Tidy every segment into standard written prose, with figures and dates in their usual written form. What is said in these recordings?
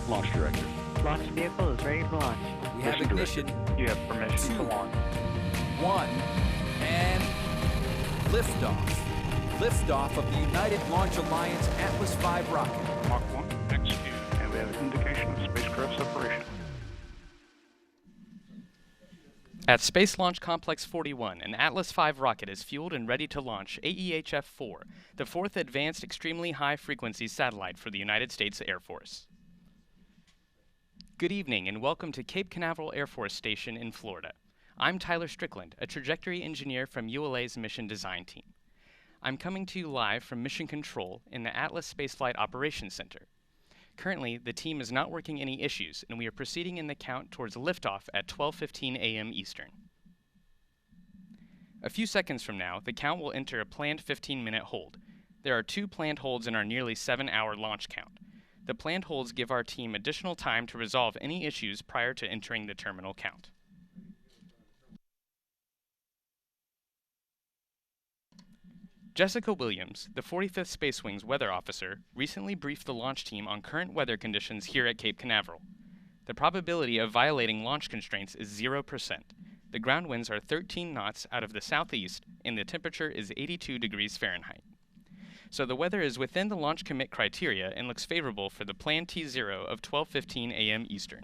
Launch director. Launch vehicle is ready to launch. We have ignition. You have permission to 2, launch. 1, and liftoff. Liftoff of the United Launch Alliance Atlas V rocket. Mach 1, execute. And we have an indication of spacecraft separation. At Space Launch Complex 41, an Atlas V rocket is fueled and ready to launch AEHF-4, the fourth advanced extremely high-frequency satellite for the United States Air Force. Good evening and welcome to Cape Canaveral Air Force Station in Florida. I'm Tyler Strickland, a trajectory engineer from ULA's Mission Design Team. I'm coming to you live from Mission Control in the Atlas Spaceflight Operations Center. Currently, the team is not working any issues, and we are proceeding in the count towards liftoff at 12:15 a.m. Eastern. A few seconds from now, the count will enter a planned 15-minute hold. There are 2 planned holds in our nearly 7-hour launch count. The planned holds give our team additional time to resolve any issues prior to entering the terminal count. Jessica Williams, the 45th Space Wing's weather officer, recently briefed the launch team on current weather conditions here at Cape Canaveral. The probability of violating launch constraints is 0%. The ground winds are 13 knots out of the southeast, and the temperature is 82 degrees Fahrenheit. So the weather is within the launch commit criteria and looks favorable for the planned T0 of 12:15 a.m. Eastern.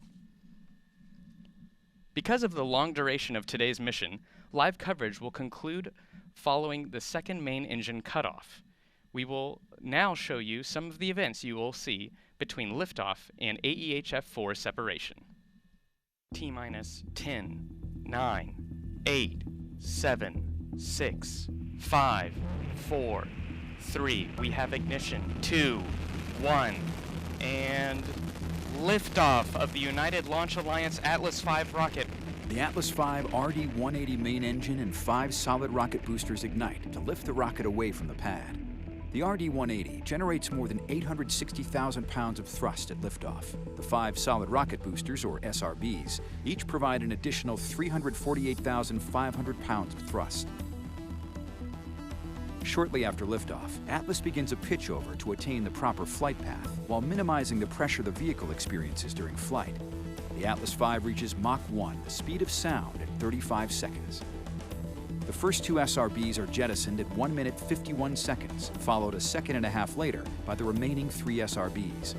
Because of the long duration of today's mission, live coverage will conclude following the second main engine cutoff. We will now show you some of the events you will see between liftoff and AEHF-4 separation. T-minus 10, 9, 8, 7, 6, 5, 4, 3. We have ignition. 2, 1, and liftoff of the United Launch Alliance Atlas V rocket. The Atlas V RD-180 main engine and 5 solid rocket boosters ignite to lift the rocket away from the pad. The RD-180 generates more than 860,000 pounds of thrust at liftoff. The 5 solid rocket boosters, or SRBs, each provide an additional 348,500 pounds of thrust. Shortly after liftoff, Atlas begins a pitchover to attain the proper flight path while minimizing the pressure the vehicle experiences during flight. The Atlas V reaches Mach 1, the speed of sound, at 35 seconds. The first 2 SRBs are jettisoned at 1 minute 51 seconds, followed a second and a half later by the remaining 3 SRBs.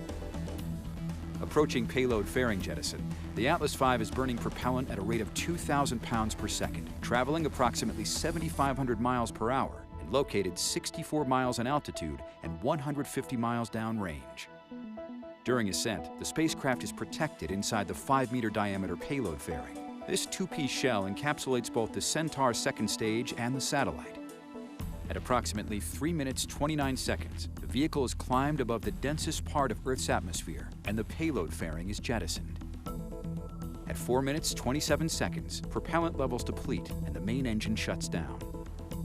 Approaching payload fairing jettison, the Atlas V is burning propellant at a rate of 2,000 pounds per second, traveling approximately 7,500 miles per hour and located 64 miles in altitude and 150 miles downrange. During ascent, the spacecraft is protected inside the 5-meter diameter payload fairing. This 2-piece shell encapsulates both the Centaur second stage and the satellite. At approximately 3 minutes 29 seconds, the vehicle is climbed above the densest part of Earth's atmosphere, and the payload fairing is jettisoned. At 4 minutes 27 seconds, propellant levels deplete and the main engine shuts down.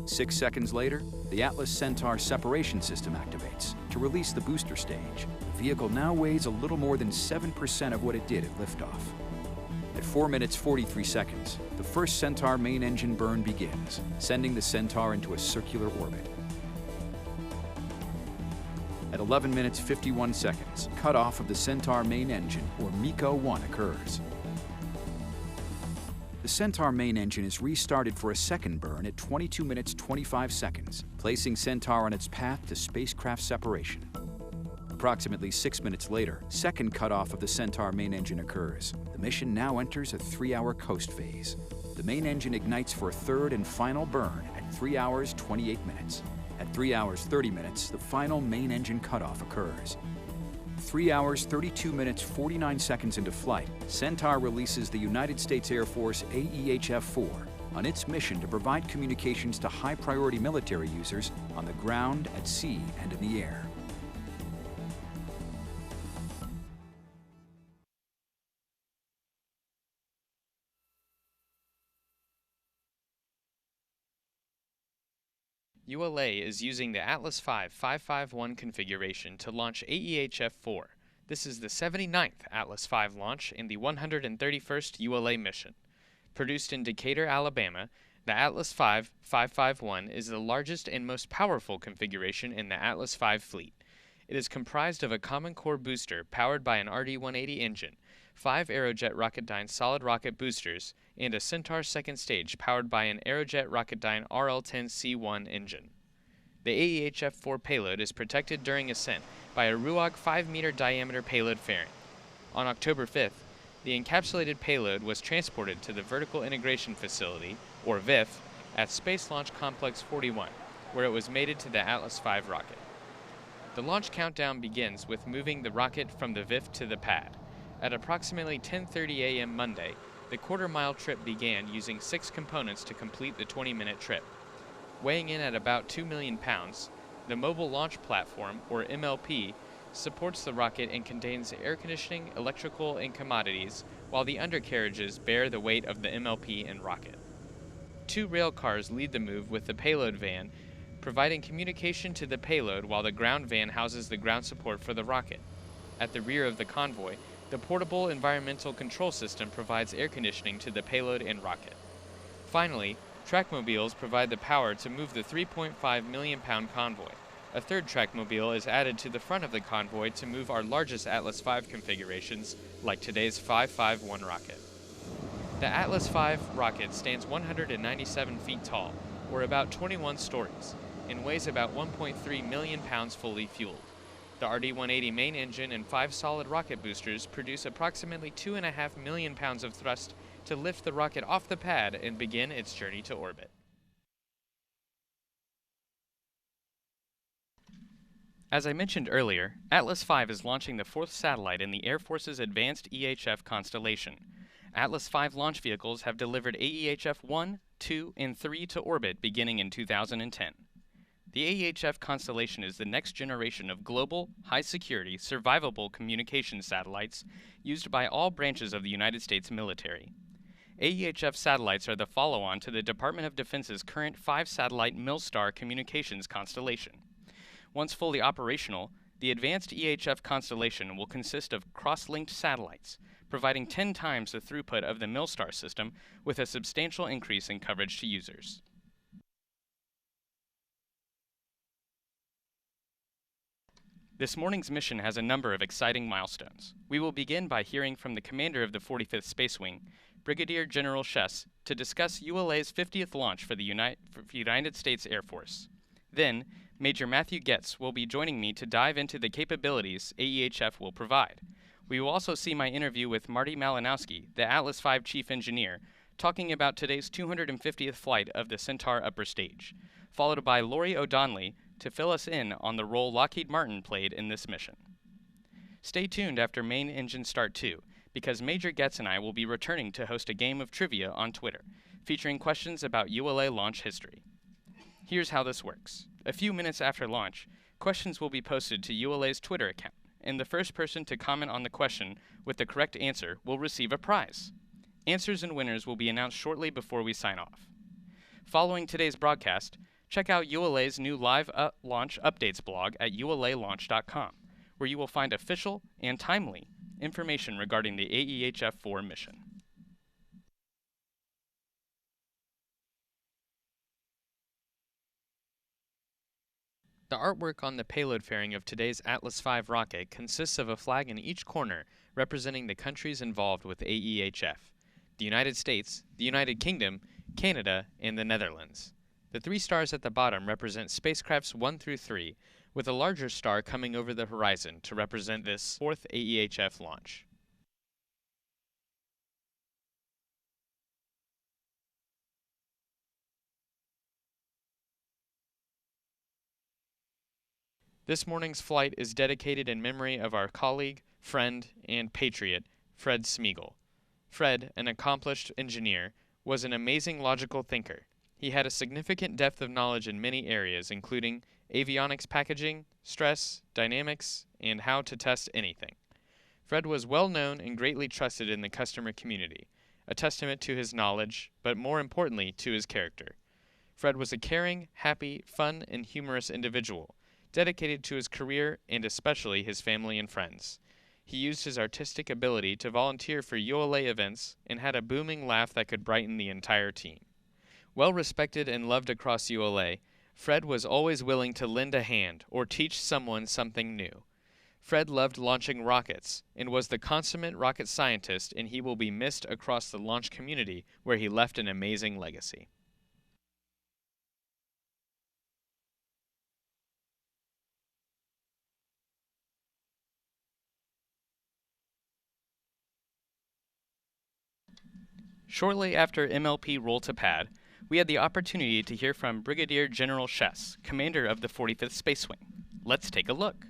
6 seconds later, the Atlas Centaur separation system activates to release the booster stage. The vehicle now weighs a little more than 7% of what it did at liftoff. At 4 minutes 43 seconds, the first Centaur main engine burn begins, sending the Centaur into a circular orbit. At 11 minutes 51 seconds, cutoff of the Centaur main engine, or MECO-1, occurs. The Centaur main engine is restarted for a second burn at 22 minutes 25 seconds, placing Centaur on its path to spacecraft separation. Approximately 6 minutes later, second cutoff of the Centaur main engine occurs. The mission now enters a 3-hour coast phase. The main engine ignites for a third and final burn at 3 hours 28 minutes. At 3 hours 30 minutes, the final main engine cutoff occurs. 3 hours 32 minutes 49 seconds into flight, Centaur releases the United States Air Force AEHF-4 on its mission to provide communications to high-priority military users on the ground, at sea, and in the air. ULA is using the Atlas V 551 configuration to launch AEHF-4. This is the 79th Atlas V launch in the 131st ULA mission. Produced in Decatur, Alabama, the Atlas V 551 is the largest and most powerful configuration in the Atlas V fleet. It is comprised of a common core booster powered by an RD-180 engine, 5 Aerojet Rocketdyne solid rocket boosters, and a Centaur second stage powered by an Aerojet Rocketdyne RL-10C1 engine. The AEHF-4 payload is protected during ascent by a RUOG 5-meter diameter payload fairing. On October 5th, the encapsulated payload was transported to the Vertical Integration Facility, or VIF, at Space Launch Complex 41, where it was mated to the Atlas V rocket. The launch countdown begins with moving the rocket from the VIF to the pad. At approximately 10:30 a.m. Monday, the quarter-mile trip began using 6 components to complete the 20-minute trip. Weighing in at about 2 million pounds, the Mobile Launch Platform, or MLP, supports the rocket and contains air conditioning, electrical, and commodities, while the undercarriages bear the weight of the MLP and rocket. 2 rail cars lead the move with the payload van, providing communication to the payload while the ground van houses the ground support for the rocket. At the rear of the convoy, the portable environmental control system provides air conditioning to the payload and rocket. Finally, trackmobiles provide the power to move the 3.5 million pound convoy. A third trackmobile is added to the front of the convoy to move our largest Atlas V configurations, like today's 551 rocket. The Atlas V rocket stands 197 feet tall, or about 21 stories, and weighs about 1.3 million pounds fully fueled. The RD-180 main engine and 5 solid rocket boosters produce approximately 2.5 million pounds of thrust to lift the rocket off the pad and begin its journey to orbit. As I mentioned earlier, Atlas V is launching the 4th satellite in the Air Force's Advanced EHF constellation. Atlas V launch vehicles have delivered AEHF-1, 2, and 3 to orbit beginning in 2010. The AEHF constellation is the next generation of global, high-security, survivable communications satellites used by all branches of the United States military. AEHF satellites are the follow-on to the Department of Defense's current 5-satellite Milstar communications constellation. Once fully operational, the advanced EHF constellation will consist of cross-linked satellites, providing 10 times the throughput of the Milstar system with a substantial increase in coverage to users. This morning's mission has a number of exciting milestones. We will begin by hearing from the commander of the 45th Space Wing, Brigadier General Chess, to discuss ULA's 50th launch for the United States Air Force. Then, Major Matthew Getz will be joining me to dive into the capabilities AEHF will provide. We will also see my interview with Marty Malinowski, the Atlas V Chief Engineer, talking about today's 250th flight of the Centaur upper stage, followed by Lori O'Donnelly to fill us in on the role Lockheed Martin played in this mission. Stay tuned after Main Engine Start 2, because Major Getz and I will be returning to host a game of trivia on Twitter, featuring questions about ULA launch history. Here's how this works. A few minutes after launch, questions will be posted to ULA's Twitter account, and the first person to comment on the question with the correct answer will receive a prize. Answers and winners will be announced shortly before we sign off. Following today's broadcast, check out ULA's new live launch updates blog at ulalaunch.com, where you will find official and timely information regarding the AEHF-4 mission. The artwork on the payload fairing of today's Atlas V rocket consists of a flag in each corner representing the countries involved with AEHF: the United States, the United Kingdom, Canada, and the Netherlands. The 3 stars at the bottom represent spacecrafts 1 through 3, with a larger star coming over the horizon to represent this 4th AEHF launch. This morning's flight is dedicated in memory of our colleague, friend, and patriot, Fred Smeagol. Fred, an accomplished engineer, was an amazing logical thinker. He had a significant depth of knowledge in many areas, including avionics packaging, stress, dynamics, and how to test anything. Fred was well known and greatly trusted in the customer community, a testament to his knowledge, but more importantly, to his character. Fred was a caring, happy, fun, and humorous individual, dedicated to his career and especially his family and friends. He used his artistic ability to volunteer for ULA events and had a booming laugh that could brighten the entire team. Well respected and loved across ULA, Fred was always willing to lend a hand or teach someone something new. Fred loved launching rockets and was the consummate rocket scientist, and he will be missed across the launch community, where he left an amazing legacy. Shortly after MLP roll to pad, we had the opportunity to hear from Brigadier General Chess, commander of the 45th Space Wing. Let's take a look.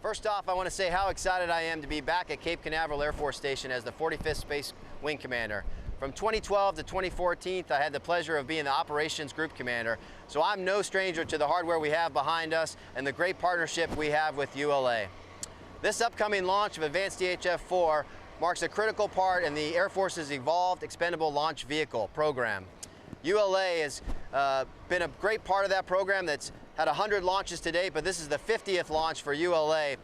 First off, I want to say how excited I am to be back at Cape Canaveral Air Force Station as the 45th Space Wing Commander. From 2012 to 2014, I had the pleasure of being the Operations Group Commander, so I'm no stranger to the hardware we have behind us and the great partnership we have with ULA. This upcoming launch of Advanced AEHF-4 marks a critical part in the Air Force's Evolved Expendable Launch Vehicle program. ULA has been a great part of that program that's had 100 launches to date, but this is the 50th launch for ULA,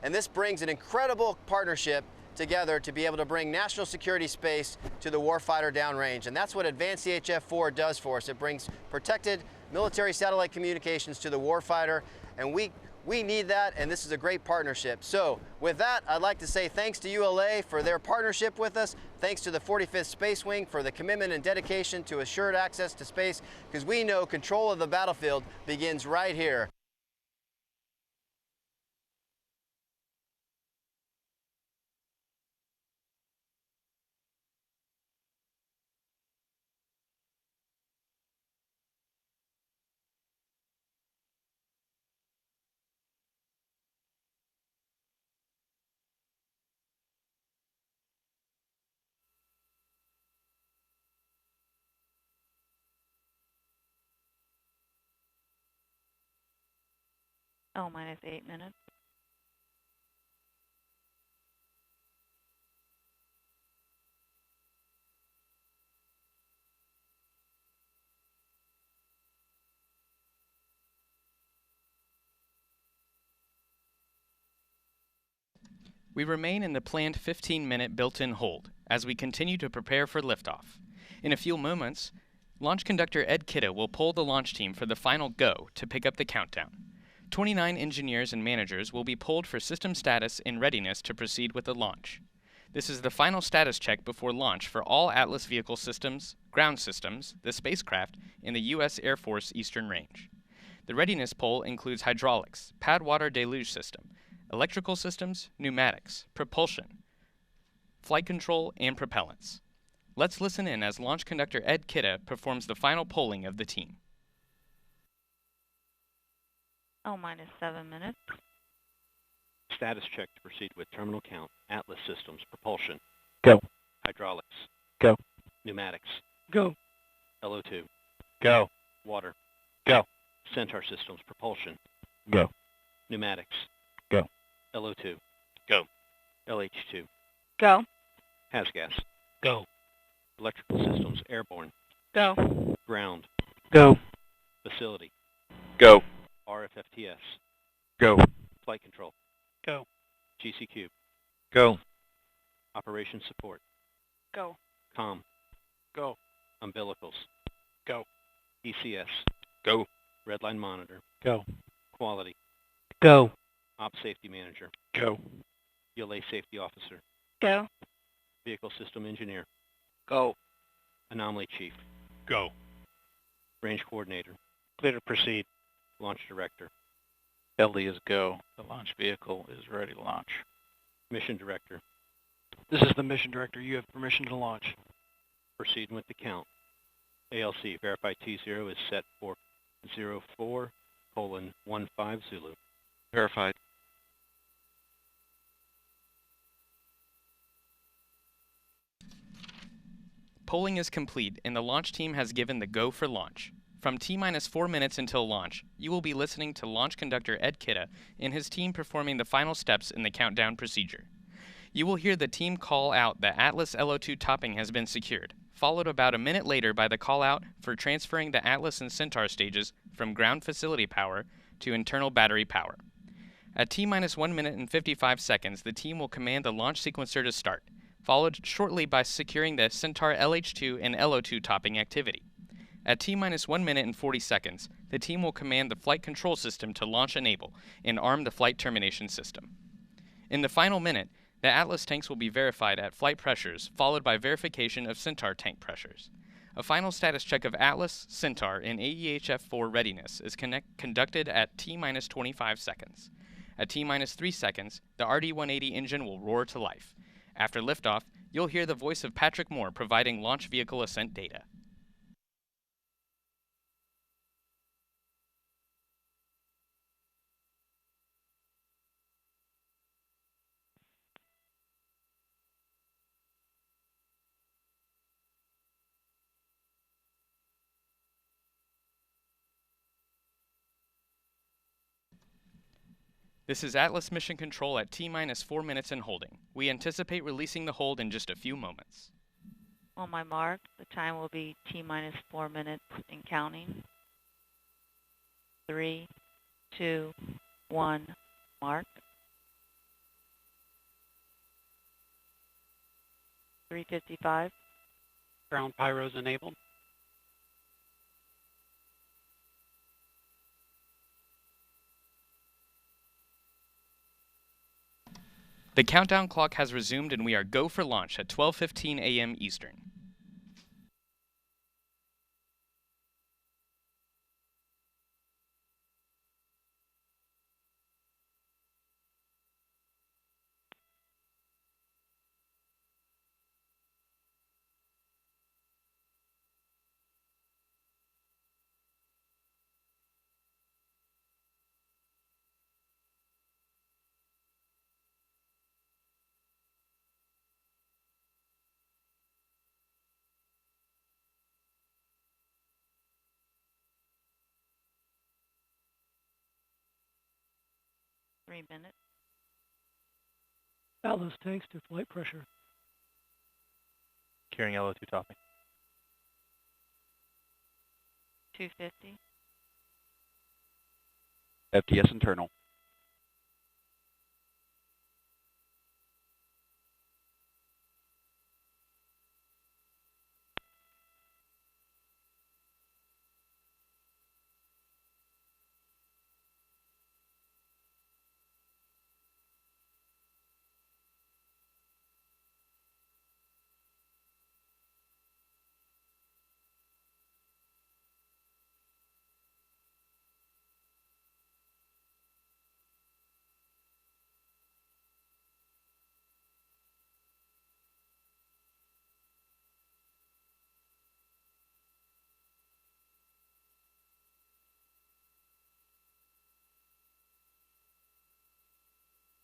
and this brings an incredible partnership together to be able to bring national security space to the warfighter downrange, and that's what Advanced AEHF-4 does for us. It brings protected military satellite communications to the warfighter, and we need that, and this is a great partnership. So with that, I'd like to say thanks to ULA for their partnership with us, thanks to the 45th Space Wing for the commitment and dedication to assured access to space, because we know control of the battlefield begins right here. minus 8 minutes. We remain in the planned 15-minute built-in hold as we continue to prepare for liftoff. In a few moments, Launch Conductor Ed Kidda will poll the launch team for the final go to pick up the countdown. 29 engineers and managers will be polled for system status and readiness to proceed with the launch. This is the final status check before launch for all Atlas vehicle systems, ground systems, the spacecraft, and the U.S. Air Force Eastern Range. The readiness poll includes hydraulics, pad water deluge system, electrical systems, pneumatics, propulsion, flight control, and propellants. Let's listen in as Launch Conductor Ed Kidda performs the final polling of the team. minus 7 minutes. Status check to proceed with terminal count. Atlas systems, propulsion. Go. Hydraulics. Go. Pneumatics. Go. LO2. Go. Water. Go. Centaur systems, propulsion. Go. Pneumatics. Go. LO2. Go. LH2. Go. HASGAS. Go. Electrical systems, airborne. Go. Ground. Go. Facility. Go. RFFTS. Go. Flight control. Go. GCQ. Go. Operation support. Go. COM. Go. Umbilicals. Go. ECS. Go. Redline monitor. Go. Quality. Go. Op safety manager. Go. ULA safety officer. Go. Vehicle system engineer. Go. Anomaly chief. Go. Range coordinator. Clear to proceed. Launch director. LD is go. The launch vehicle is ready to launch. Mission director. This is the mission director. You have permission to launch. Proceeding with the count. ALC, verify T0 is set for 04:15 Zulu. Verified. Polling is complete and the launch team has given the go for launch. From T-minus 4 minutes until launch, you will be listening to Launch Conductor Ed Kidda and his team performing the final steps in the countdown procedure. You will hear the team call out that Atlas LO2 topping has been secured, followed about a minute later by the call out for transferring the Atlas and Centaur stages from ground facility power to internal battery power. At T-minus 1 minute and 55 seconds, the team will command the launch sequencer to start, followed shortly by securing the Centaur LH2 and LO2 topping activity. At T-minus 1 minute and 40 seconds, the team will command the flight control system to launch enable and arm the flight termination system. In the final minute, the Atlas tanks will be verified at flight pressures, followed by verification of Centaur tank pressures. A final status check of Atlas, Centaur, and AEHF-4 readiness is conducted at T-minus 25 seconds. At T-minus 3 seconds, the RD-180 engine will roar to life. After liftoff, you'll hear the voice of Patrick Moore providing launch vehicle ascent data. This is Atlas Mission Control at T-minus 4 minutes and holding. We anticipate releasing the hold in just a few moments. On my mark, the time will be T-minus 4 minutes and counting. 3, 2, 1, mark. 3:55. Ground pyros enabled. The countdown clock has resumed and we are go for launch at 12:15 a.m. Eastern. Three minutes. Atlas tanks to flight pressure. Carrying LO2 topping. 250. FTS internal.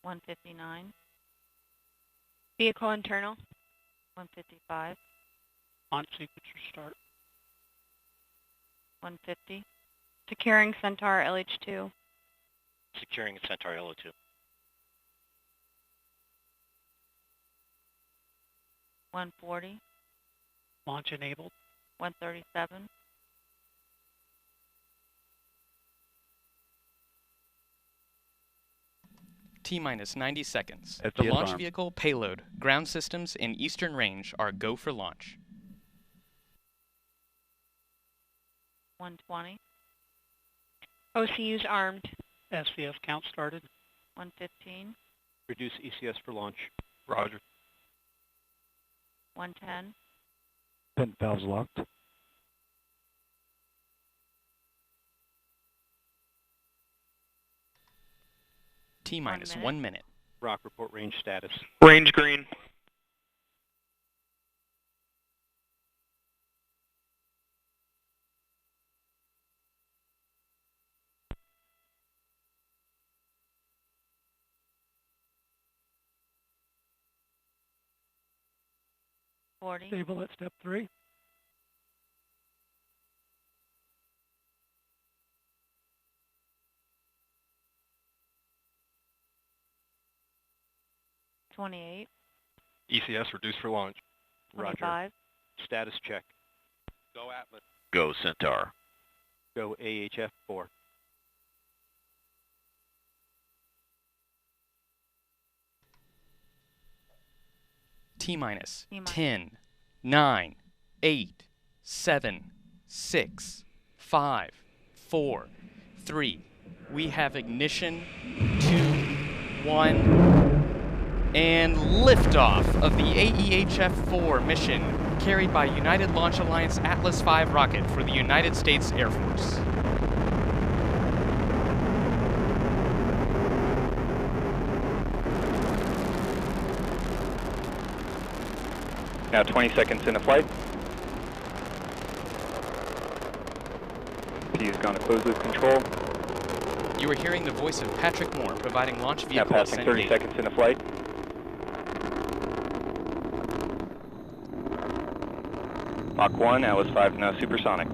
$159. Vehicle internal. $155. Launch sequencer start. $150. Securing Centaur LH2. Securing Centaur LO2. $140. Launch enabled. $137. T-minus 90 seconds. FTS The launch arm. vehicle, payload, ground systems, and eastern range are go for launch. 120. OCUs armed. SVS count started. 115. Reduce ECS for launch. Roger. 110. Vent valves locked. T-minus 1 1 minute. Rock report range status. Range green. $40. Stable at step 3. $28. ECS reduced for launch. Roger. $25. Status check. Go Atlas. Go Centaur. Go AEHF-4. T-minus T-minus. 10, 9, 8, 7, 6, 5, 4, 3. We have ignition. 2, 1, and liftoff of the AEHF-4 mission carried by United Launch Alliance Atlas V rocket for the United States Air Force. Now 20 seconds into flight. P has gone to closed loop control. You are hearing the voice of Patrick Moore providing launch Now vehicle passing ascent 30 data. seconds into flight. Mach 1, Atlas 5 is now supersonic.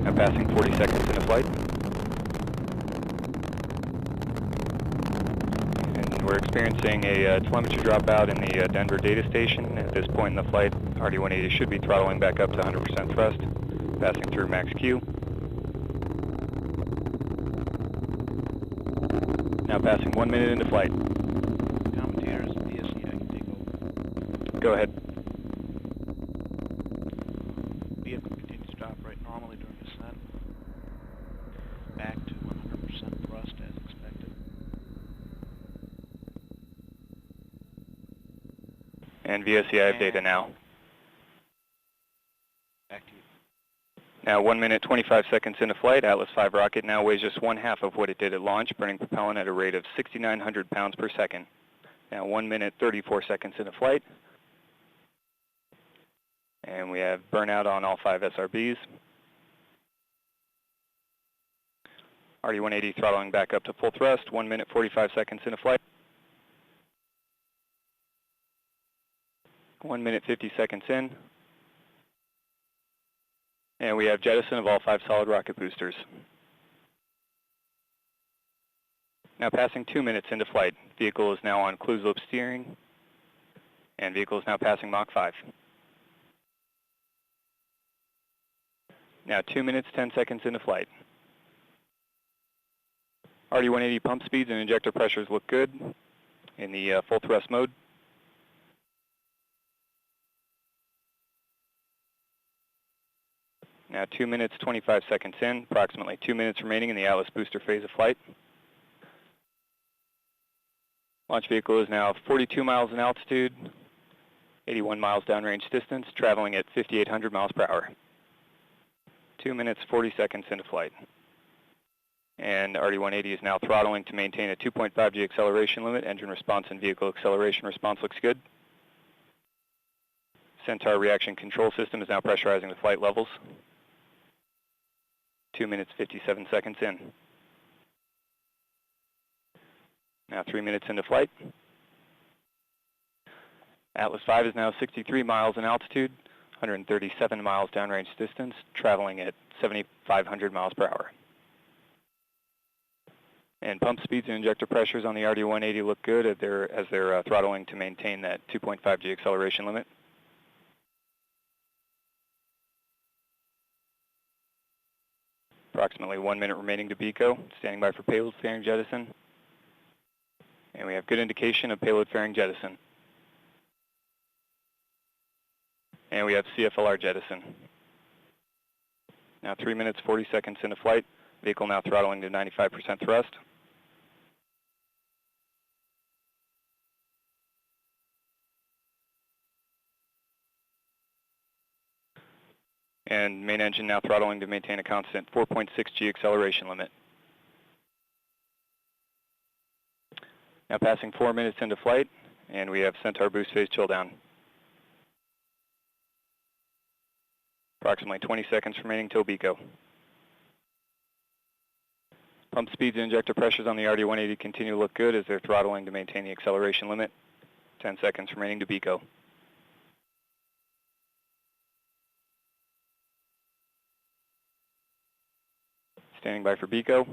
Now passing 40 seconds into flight. And we're experiencing a telemetry dropout in the Denver data station. At this point in the flight, RD-180 should be throttling back up to 100% thrust, passing through max Q. Now passing 1 minute into flight. Commentators, VSE, I can take over. Go ahead. Vehicle continues to operate normally during descent. Back to 100% thrust as expected. And VSE, I have data now. Back to you. Now 1 minute, 25 seconds into flight. Atlas V rocket now weighs just 1/2 of what it did at launch, burning propellant at a rate of 6,900 pounds per second. Now 1 minute, 34 seconds into flight. And we have burnout on all 5 SRBs. RD-180 throttling back up to full thrust. 1 minute, 45 seconds into flight. 1 minute, 50 seconds in. And we have jettison of all 5 solid rocket boosters. Now passing 2 minutes into flight. Vehicle is now on closed loop steering. And vehicle is now passing Mach 5. Now 2 minutes, 10 seconds into flight. RD-180 pump speeds and injector pressures look good in the full thrust mode. Now 2 minutes, 25 seconds in, approximately 2 minutes remaining in the Atlas booster phase of flight. Launch vehicle is now 42 miles in altitude, 81 miles downrange distance, traveling at 5,800 miles per hour. 2 minutes, 40 seconds into flight. And RD-180 is now throttling to maintain a 2.5 G acceleration limit. Engine response and vehicle acceleration response looks good. Centaur reaction control system is now pressurizing the flight levels. 2 minutes, 57 seconds in. Now 3 minutes into flight. Atlas V is now 63 miles in altitude, 137 miles downrange distance, traveling at 7,500 miles per hour. And pump speeds and injector pressures on the RD-180 look good as they're throttling to maintain that 2.5 G acceleration limit. Approximately 1 minute remaining to BECO, standing by for payload fairing jettison. And we have good indication of payload fairing jettison. And we have CFLR jettison. Now 3 minutes, 40 seconds into flight. Vehicle now throttling to 95% thrust. And main engine now throttling to maintain a constant 4.6 G acceleration limit. Now passing 4 minutes into flight, and we have Centaur boost phase chill down. Approximately 20 seconds remaining till BECO. Pump speeds and injector pressures on the RD-180 continue to look good as they're throttling to maintain the acceleration limit. 10 seconds remaining to BECO. Standing by for BECO.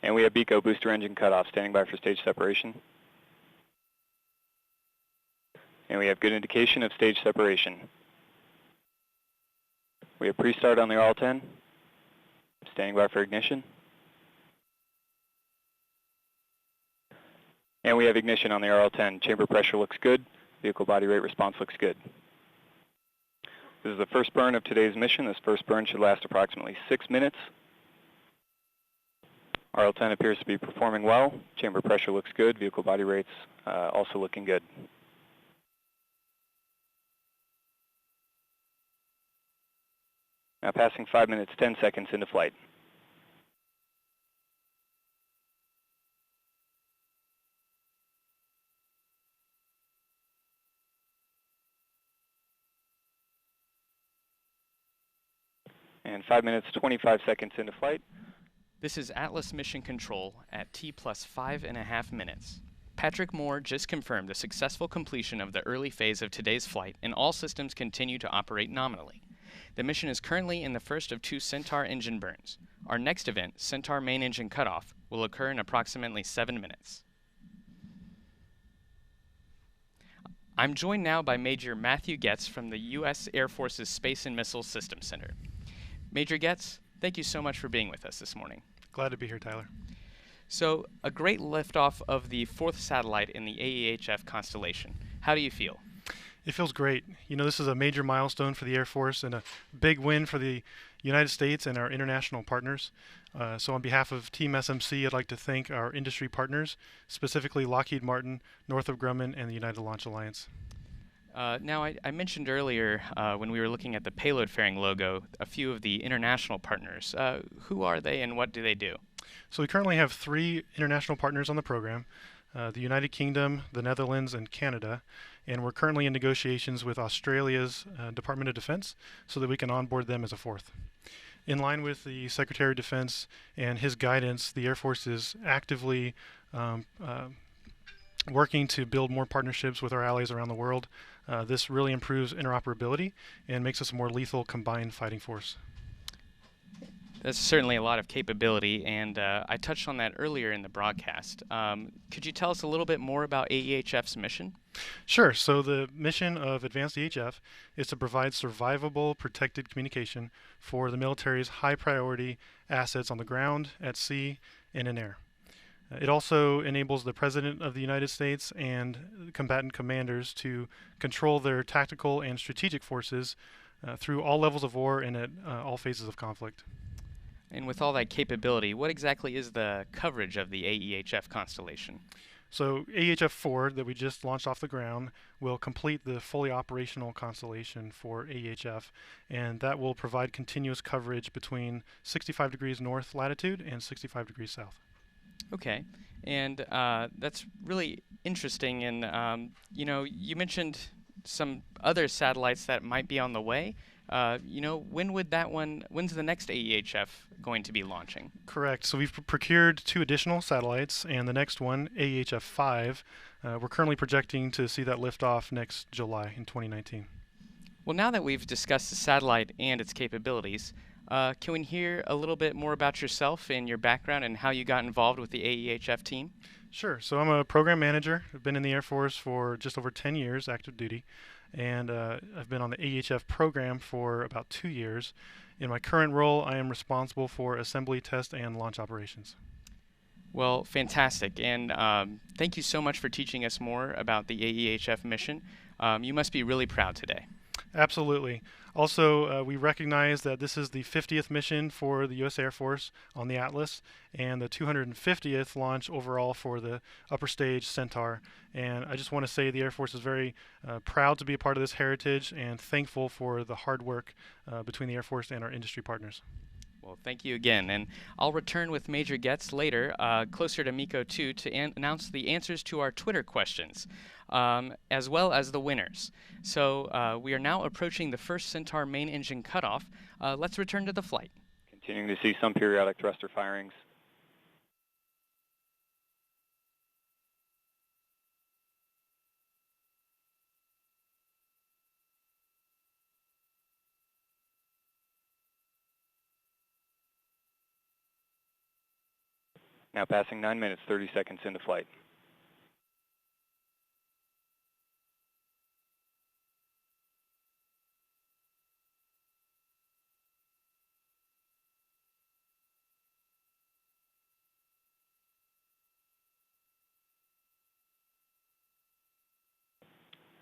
And we have BECO booster engine cutoff, standing by for stage separation. And we have good indication of stage separation. We have pre-start on the RL-10, standing by for ignition. And we have ignition on the RL-10. Chamber pressure looks good. Vehicle body rate response looks good. This is the first burn of today's mission. This first burn should last approximately 6 minutes. RL-10 appears to be performing well. Chamber pressure looks good. Vehicle body rates also looking good. Now passing 5 minutes, 10 seconds into flight. And 5 minutes, 25 seconds into flight. This is Atlas Mission Control at T plus 5.5 minutes. Patrick Moore just confirmed the successful completion of the early phase of today's flight, and all systems continue to operate nominally. The mission is currently in the first of 2 Centaur engine burns. Our next event, Centaur main engine cutoff, will occur in approximately 7 minutes. I'm joined now by Major Matthew Getz from the U.S. Air Force's Space and Missile Systems Center. Major Getz, thank you so much for being with us this morning. Glad to be here, Tyler. So, a great liftoff of the 4th satellite in the AEHF constellation. How do you feel? It feels great. You know, this is a major milestone for the Air Force and a big win for the United States and our international partners. So on behalf of Team SMC, I'd like to thank our industry partners, specifically Lockheed Martin, Northrop Grumman, and the United Launch Alliance. Now, I mentioned earlier when we were looking at the payload fairing logo, a few of the international partners. Who are they and what do they do? So we currently have 3 international partners on the program, the United Kingdom, the Netherlands, and Canada. And we're currently in negotiations with Australia's Department of Defense so that we can onboard them as a 4th. In line with the Secretary of Defense and his guidance, the Air Force is actively working to build more partnerships with our allies around the world. This really improves interoperability and makes us a more lethal combined fighting force. That's certainly a lot of capability, and I touched on that earlier in the broadcast. Could you tell us a little bit more about AEHF's mission? Sure. So the mission of Advanced EHF is to provide survivable, protected communication for the military's high-priority assets on the ground, at sea, and in air. It also enables the President of the United States and combatant commanders to control their tactical and strategic forces through all levels of war and at all phases of conflict. And with all that capability, what exactly is the coverage of the AEHF constellation? So AEHF-4 that we just launched off the ground will complete the fully operational constellation for AEHF, and that will provide continuous coverage between 65 degrees north latitude and 65 degrees south. Okay, and that's really interesting. And you know, you mentioned some other satellites that might be on the way. You know, when's the next AEHF going to be launching? Correct. So we've procured 2 additional satellites, and the next one, AEHF-5, we're currently projecting to see that liftoff next July in 2019. Well, now that we've discussed the satellite and its capabilities, can we hear a little bit more about yourself and your background and how you got involved with the AEHF team? Sure. So I'm a program manager. I've been in the Air Force for just over 10 years, active duty. And I've been on the AEHF program for about 2 years. In my current role, I am responsible for assembly, test, and launch operations. Well, fantastic. And thank you so much for teaching us more about the AEHF mission. You must be really proud today. Absolutely. Also, we recognize that this is the 50th mission for the U.S. Air Force on the Atlas and the 250th launch overall for the upper stage Centaur. And I just want to say the Air Force is very proud to be a part of this heritage and thankful for the hard work between the Air Force and our industry partners. Well, thank you again, and I'll return with Major Getz later, closer to MECO 2, to announce the answers to our Twitter questions, as well as the winners. So we are now approaching the first Centaur main engine cutoff. Let's return to the flight. Continuing to see some periodic thruster firings. Now passing 9 minutes, 30 seconds into flight.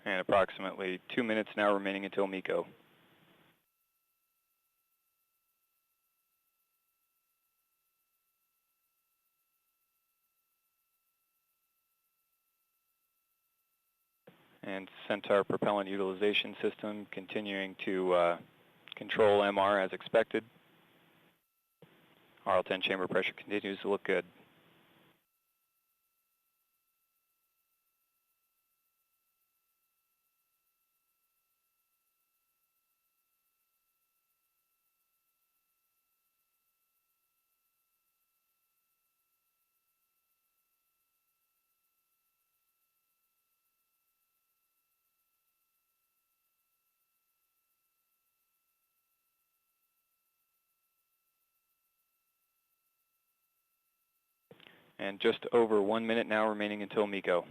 And approximately 2 minutes now remaining until MECO. And Centaur propellant utilization system continuing to control MR as expected. RL-10 chamber pressure continues to look good. And just over 1 minute now remaining until MECO.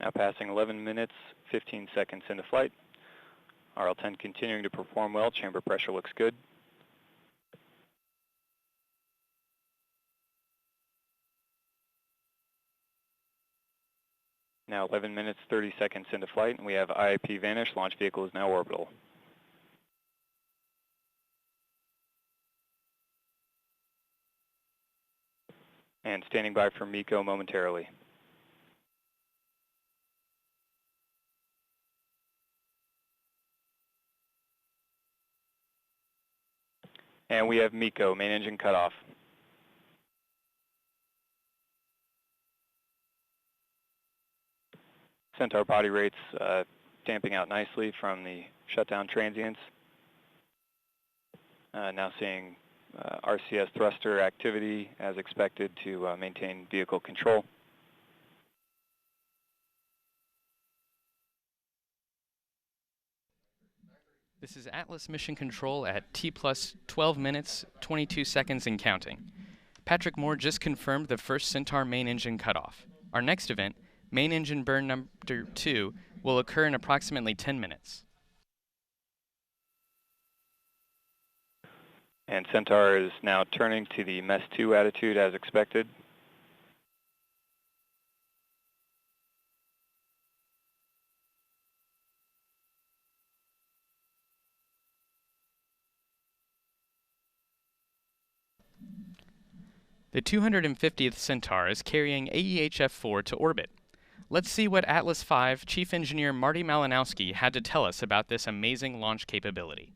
Now passing 11 minutes, 15 seconds into flight. RL-10 continuing to perform well. Chamber pressure looks good. Now 11 minutes, 30 seconds into flight, and we have IIP vanish. Launch vehicle is now orbital. And standing by for MECO momentarily. And we have MECO, main engine cutoff. Centaur body rates damping out nicely from the shutdown transients. Now seeing RCS thruster activity as expected to maintain vehicle control. This is Atlas Mission Control at T plus 12 minutes, 22 seconds and counting. Patrick Moore just confirmed the first Centaur main engine cutoff. Our next event, main engine burn number 2, will occur in approximately 10 minutes. And Centaur is now turning to the MES 2 attitude as expected. The 250th Centaur is carrying AEHF-4 to orbit. Let's see what Atlas V Chief Engineer Marty Malinowski had to tell us about this amazing launch capability.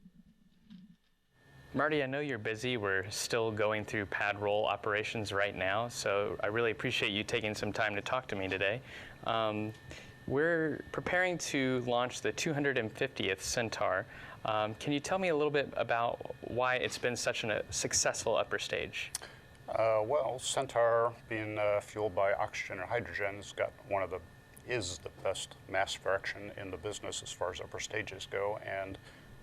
Marty, I know you're busy. We're still going through pad roll operations right now, so I really appreciate you taking some time to talk to me today. We're preparing to launch the 250th Centaur. Can you tell me a little bit about why it's been such a successful upper stage? Well, Centaur, being fueled by oxygen and hydrogen, is the best mass fraction in the business as far as upper stages go. And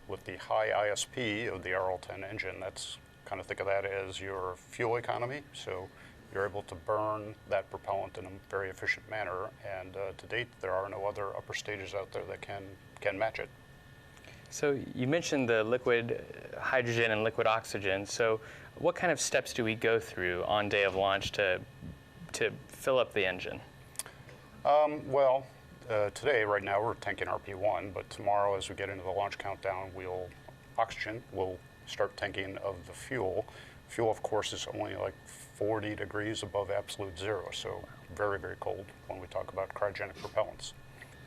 with the high ISP of the RL-10 engine, that's kind of think of that as your fuel economy. So you're able to burn that propellant in a very efficient manner. And to date, there are no other upper stages out there that can match it. So you mentioned the liquid hydrogen and liquid oxygen. So what kind of steps do we go through on day of launch to fill up the engine? Today, right now, we're tanking RP1, but tomorrow, as we get into the launch countdown, we'll start tanking of the fuel. Fuel, of course, is only like 40 degrees above absolute zero, so very, very cold when we talk about cryogenic propellants.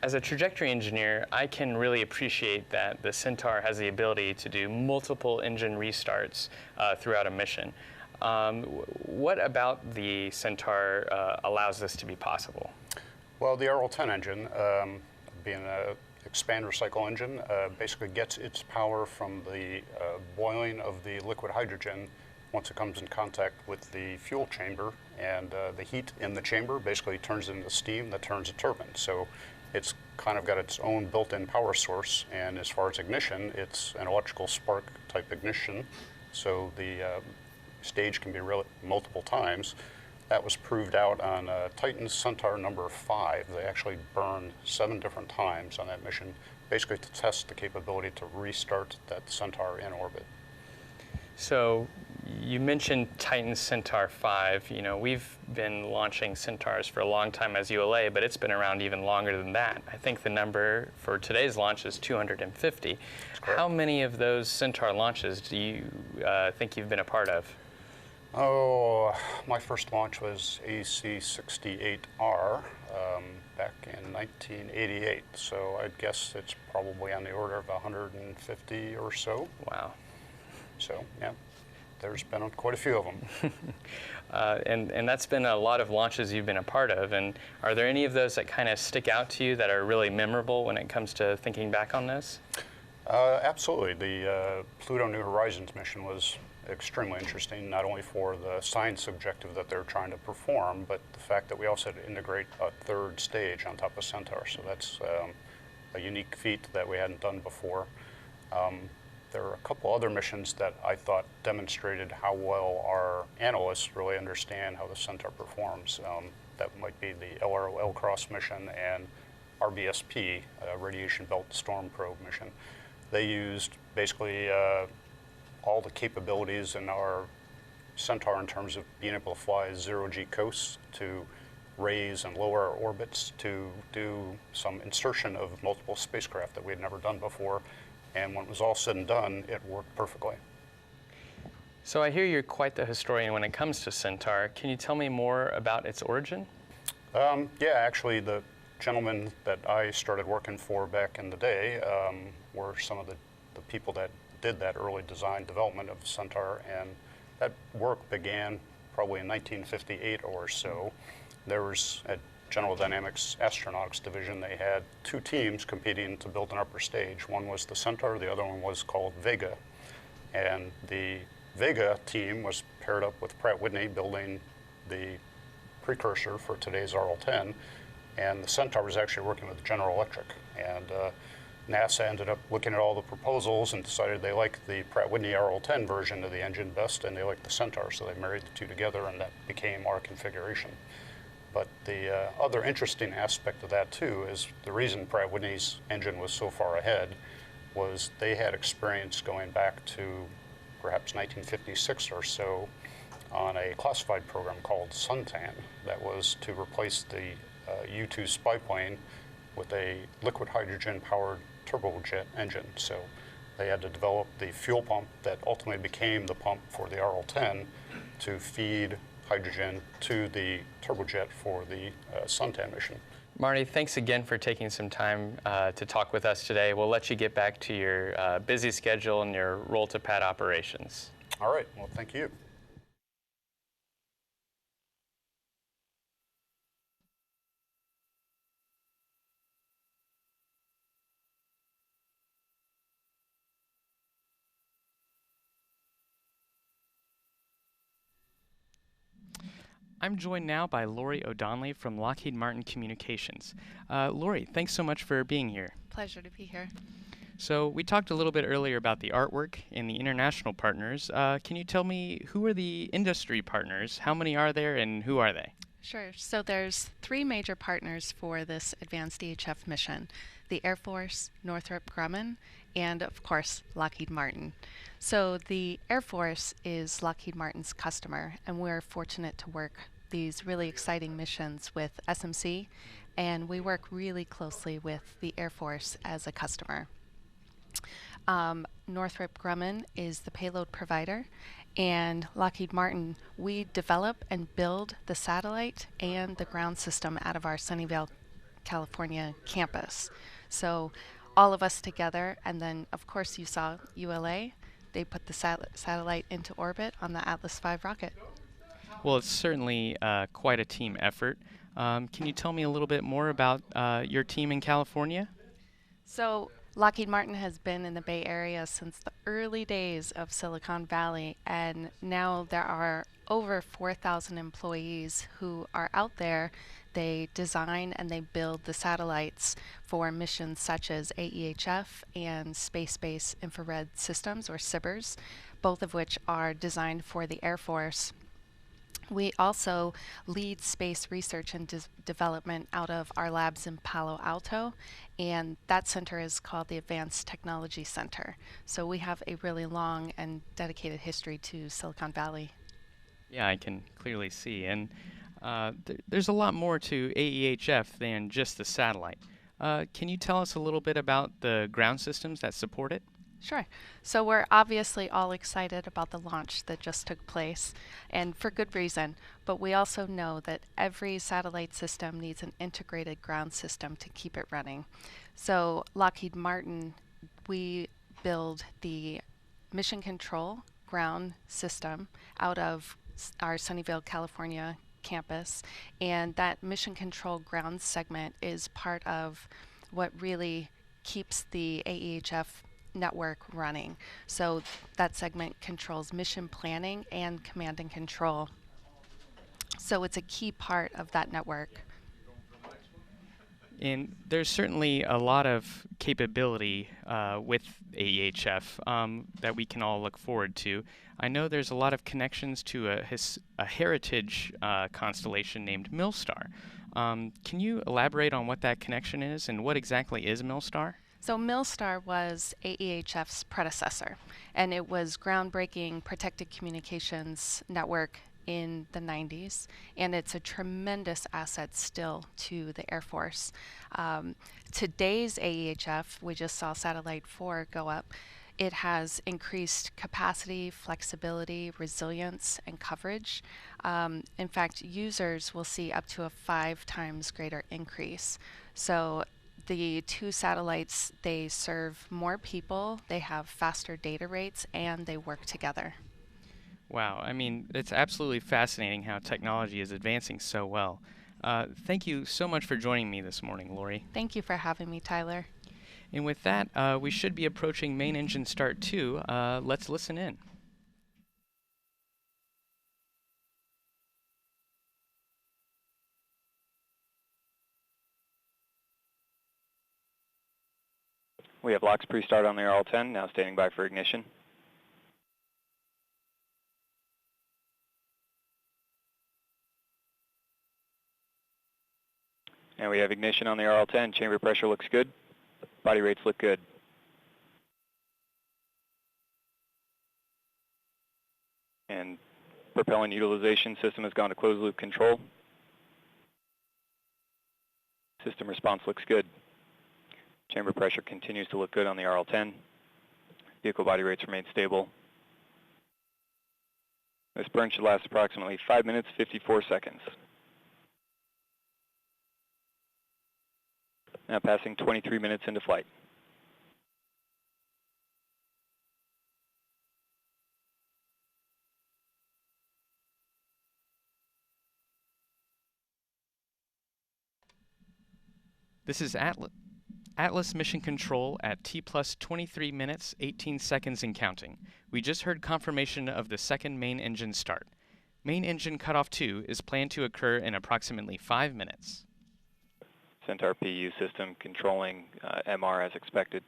As a trajectory engineer, I can really appreciate that the Centaur has the ability to do multiple engine restarts throughout a mission. What about the Centaur allows this to be possible? Well, the RL-10 engine, being an expander cycle engine, basically gets its power from the boiling of the liquid hydrogen once it comes in contact with the fuel chamber, and the heat in the chamber basically turns into steam that turns a turbine. So it's kind of got its own built-in power source, and as far as ignition, it's an electrical spark type ignition. So the stage can be multiple times. That was proved out on Titan Centaur number 5. They actually burned 7 different times on that mission, basically to test the capability to restart that Centaur in orbit. So you mentioned Titan Centaur 5. You know, we've been launching Centaurs for a long time as ULA, but it's been around even longer than that. I think the number for today's launch is 250. How many of those Centaur launches do you think you've been a part of? Oh, my first launch was AC-68R back in 1988, so I'd guess it's probably on the order of 150 or so. Wow. So, yeah, there's been quite a few of them. And that's been a lot of launches you've been a part of. And are there any of those that kind of stick out to you that are really memorable when it comes to thinking back on this? Absolutely. The Pluto New Horizons mission was extremely interesting, not only for the science objective that they're trying to perform, but the fact that we also had to integrate a 3rd stage on top of Centaur. So that's a unique feat that we hadn't done before. There are a couple other missions that I thought demonstrated how well our analysts really understand how the Centaur performs. That might be the LRO L-Cross mission and RBSP, Radiation Belt Storm Probe mission. They used basically all the capabilities in our Centaur in terms of being able to fly 0G coasts, to raise and lower our orbits, to do some insertion of multiple spacecraft that we had never done before. And when it was all said and done, it worked perfectly. So I hear you're quite the historian when it comes to Centaur. Can you tell me more about its origin? Yeah, actually the gentlemen that I started working for back in the day were some of the people that did that early design development of Centaur, and that work began probably in 1958 or so. There was at General Dynamics Astronautics Division, they had 2 teams competing to build an upper stage. One was the Centaur, the other one was called Vega. And the Vega team was paired up with Pratt Whitney building the precursor for today's RL-10, and the Centaur was actually working with General Electric. And NASA ended up looking at all the proposals and decided they liked the Pratt Whitney RL-10 version of the engine best, and they liked the Centaur, so they married the 2 together, and that became our configuration. But the other interesting aspect of that too is the reason Pratt Whitney's engine was so far ahead was they had experience going back to perhaps 1956 or so on a classified program called Suntan that was to replace the U-2 spy plane with a liquid hydrogen powered turbojet engine. So they had to develop the fuel pump that ultimately became the pump for the RL-10 to feed hydrogen to the turbojet for the Suntan mission. Marty, thanks again for taking some time to talk with us today. We'll let you get back to your busy schedule and your roll-to-pad operations. All right, well, thank you. I'm joined now by Lori O'Donnelly from Lockheed Martin Communications. Lori, thanks so much for being here. Pleasure to be here. So we talked a little bit earlier about the artwork and the international partners. Can you tell me who are the industry partners? How many are there and who are they? Sure. So there's 3 major partners for this advanced EHF mission: the Air Force, Northrop Grumman, and of course Lockheed Martin. So the Air Force is Lockheed Martin's customer, and we're fortunate to work these really exciting missions with SMC, and we work really closely with the Air Force as a customer. Northrop Grumman is the payload provider, and Lockheed Martin, we develop and build the satellite and the ground system out of our Sunnyvale, California campus. So all of us together, and then of course you saw ULA, they put the satellite into orbit on the Atlas V rocket. Well, it's certainly quite a team effort. Can you tell me a little bit more about your team in California? So Lockheed Martin has been in the Bay Area since the early days of Silicon Valley, and now there are over 4,000 employees who are out there. They design and they build the satellites for missions such as AEHF and Space-Based Infrared Systems, or SBIRS, both of which are designed for the Air Force. We also lead space research and development out of our labs in Palo Alto, and that center is called the Advanced Technology Center. So we have a really long and dedicated history to Silicon Valley. Yeah, I can clearly see. And there's a lot more to AEHF than just the satellite. Can you tell us a little bit about the ground systems that support it? Sure. So we're obviously all excited about the launch that just took place, and for good reason, but we also know that every satellite system needs an integrated ground system to keep it running. So Lockheed Martin, we build the mission control ground system out of our Sunnyvale, California campus, and that mission control ground segment is part of what really keeps the AEHF network running. So that segment controls mission planning and command and control. So it's a key part of that network. And there's certainly a lot of capability with AEHF that we can all look forward to. I know there's a lot of connections to a heritage constellation named Milstar. Can you elaborate on what that connection is and what exactly is Milstar? So Milstar was AEHF's predecessor, and it was groundbreaking protected communications network in the 90s, and it's a tremendous asset still to the Air Force. Today's AEHF, we just saw Satellite 4 go up, it has increased capacity, flexibility, resilience, and coverage. In fact, users will see up to a 5 times greater increase. So the two satellites, they serve more people, they have faster data rates, and they work together. Wow, I mean, it's absolutely fascinating how technology is advancing so well. Thank you so much for joining me this morning, Lori. Thank you for having me, Tyler. And with that, we should be approaching main engine start 2. Let's listen in. We have LOX pre-start on the RL-10, now standing by for ignition. And we have ignition on the RL-10. Chamber pressure looks good. Body rates look good. And propellant utilization system has gone to closed loop control. System response looks good. Chamber pressure continues to look good on the RL-10. Vehicle body rates remain stable. This burn should last approximately 5 minutes, 54 seconds. Now passing 23 minutes into flight. This is Atlas Mission Control at T plus 23 minutes, 18 seconds and counting. We just heard confirmation of the second main engine start. Main engine cutoff 2 is planned to occur in approximately 5 minutes. Centaur PU system controlling MR as expected.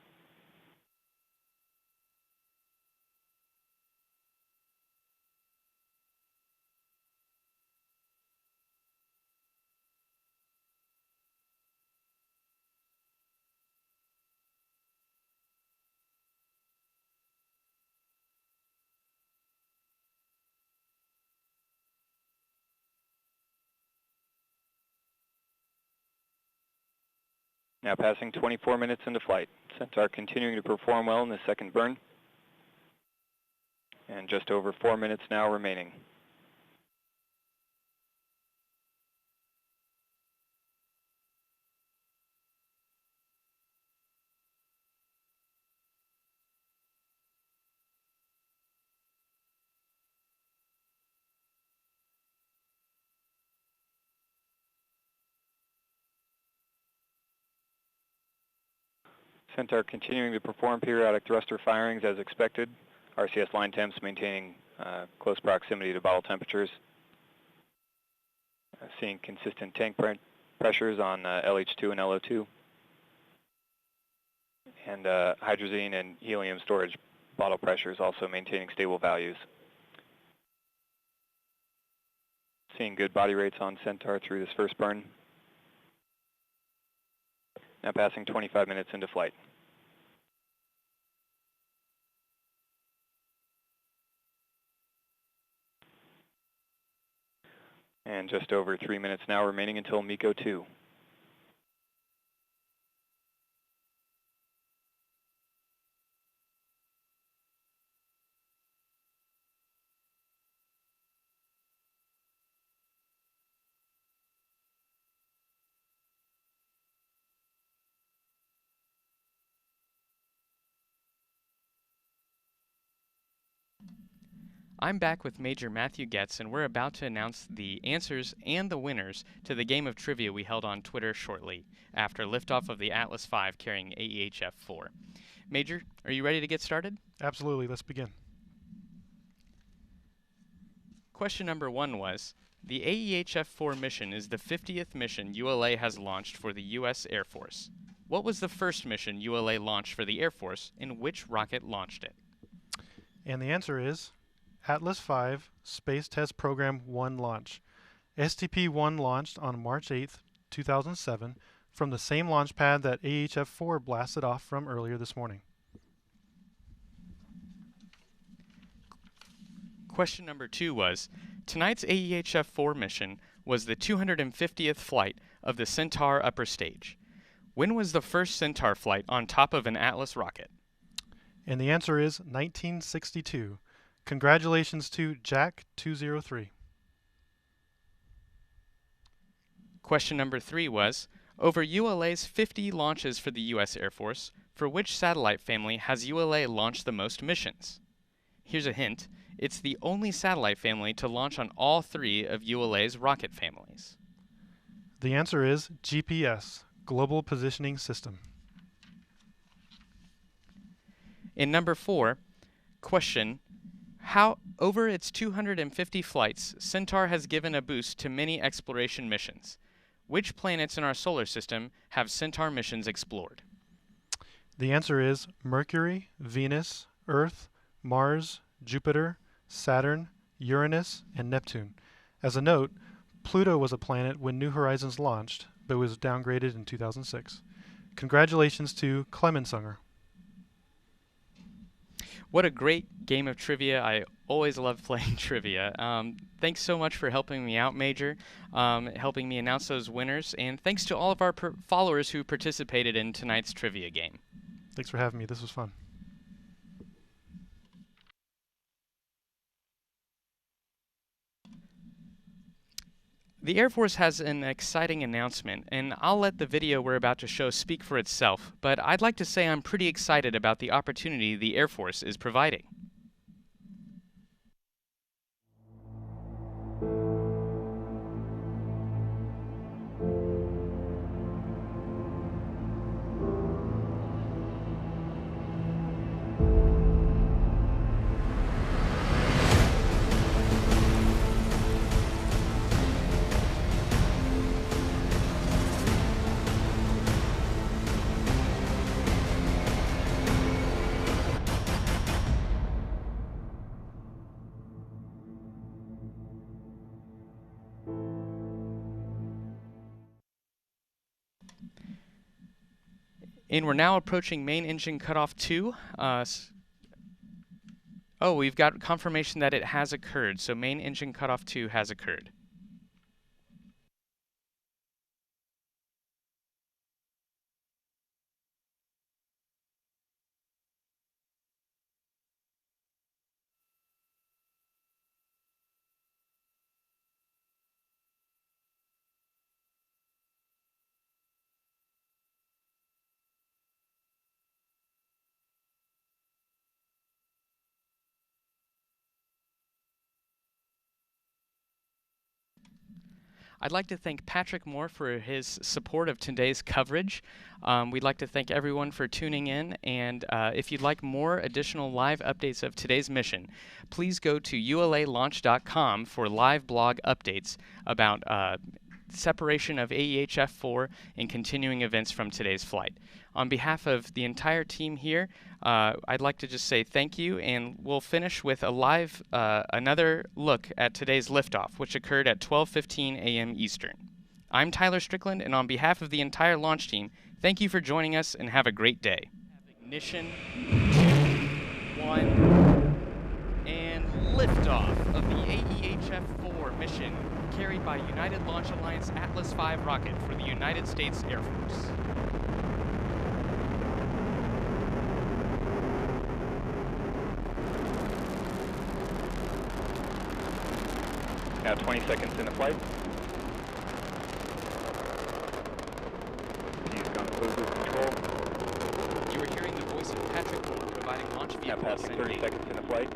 Now passing 24 minutes into flight. Centaur continuing to perform well in the second burn. And just over 4 minutes now remaining. Centaur continuing to perform periodic thruster firings as expected. RCS line temps maintaining close proximity to bottle temperatures. Seeing consistent tank pressures on LH2 and LO2. And hydrazine and helium storage bottle pressures also maintaining stable values. Seeing good body rates on Centaur through this first burn. Now passing 25 minutes into flight. And just over 3 minutes now remaining until MECO 2. I'm back with Major Matthew Getz, and we're about to announce the answers and the winners to the game of trivia we held on Twitter shortly after liftoff of the Atlas V carrying AEHF-4. Major, are you ready to get started? Absolutely. Let's begin. Question number 1 was, the AEHF-4 mission is the 50th mission ULA has launched for the U.S. Air Force. What was the first mission ULA launched for the Air Force, and which rocket launched it? And the answer is Atlas V Space Test Program 1 launch. STP-1 launched on March 8, 2007 from the same launch pad that AEHF-4 blasted off from earlier this morning. Question number 2 was, tonight's AEHF-4 mission was the 250th flight of the Centaur upper stage. When was the first Centaur flight on top of an Atlas rocket? And the answer is 1962. Congratulations to Jack203. Question number 3 was, over ULA's 50 launches for the U.S. Air Force, for which satellite family has ULA launched the most missions? Here's a hint. It's the only satellite family to launch on all 3 of ULA's rocket families. The answer is GPS, Global Positioning System. In number 4, question, how over its 250 flights, Centaur has given a boost to many exploration missions. Which planets in our solar system have Centaur missions explored? The answer is Mercury, Venus, Earth, Mars, Jupiter, Saturn, Uranus, and Neptune. As a note, Pluto was a planet when New Horizons launched, but was downgraded in 2006. Congratulations to Clemensunger. What a great game of trivia. I always love playing trivia. Thanks so much for helping me out, Major, helping me announce those winners, and thanks to all of our followers who participated in tonight's trivia game. Thanks for having me. This was fun. The Air Force has an exciting announcement, and I'll let the video we're about to show speak for itself, but I'd like to say I'm pretty excited about the opportunity the Air Force is providing. And we're now approaching main engine cutoff 2. Oh, we've got confirmation that it has occurred, so main engine cutoff 2 has occurred. I'd like to thank Patrick Moore for his support of today's coverage. We'd like to thank everyone for tuning in, and if you'd like more additional live updates of today's mission, please go to ulalaunch.com for live blog updates about separation of AEHF-4 and continuing events from today's flight. On behalf of the entire team here, I'd like to just say thank you, and we'll finish with a live, another look at today's liftoff, which occurred at 12:15 a.m. Eastern. I'm Tyler Strickland, and on behalf of the entire launch team, thank you for joining us and have a great day. Ignition, 2, 1, and liftoff of the AEHF-4 mission carried by United Launch Alliance Atlas V rocket for the United States Air Force. Now 20 seconds into flight. Fuse gun closes control. You are hearing the voice of Patrick Moore providing launch Now vehicle passing 30 assembly. seconds into flight.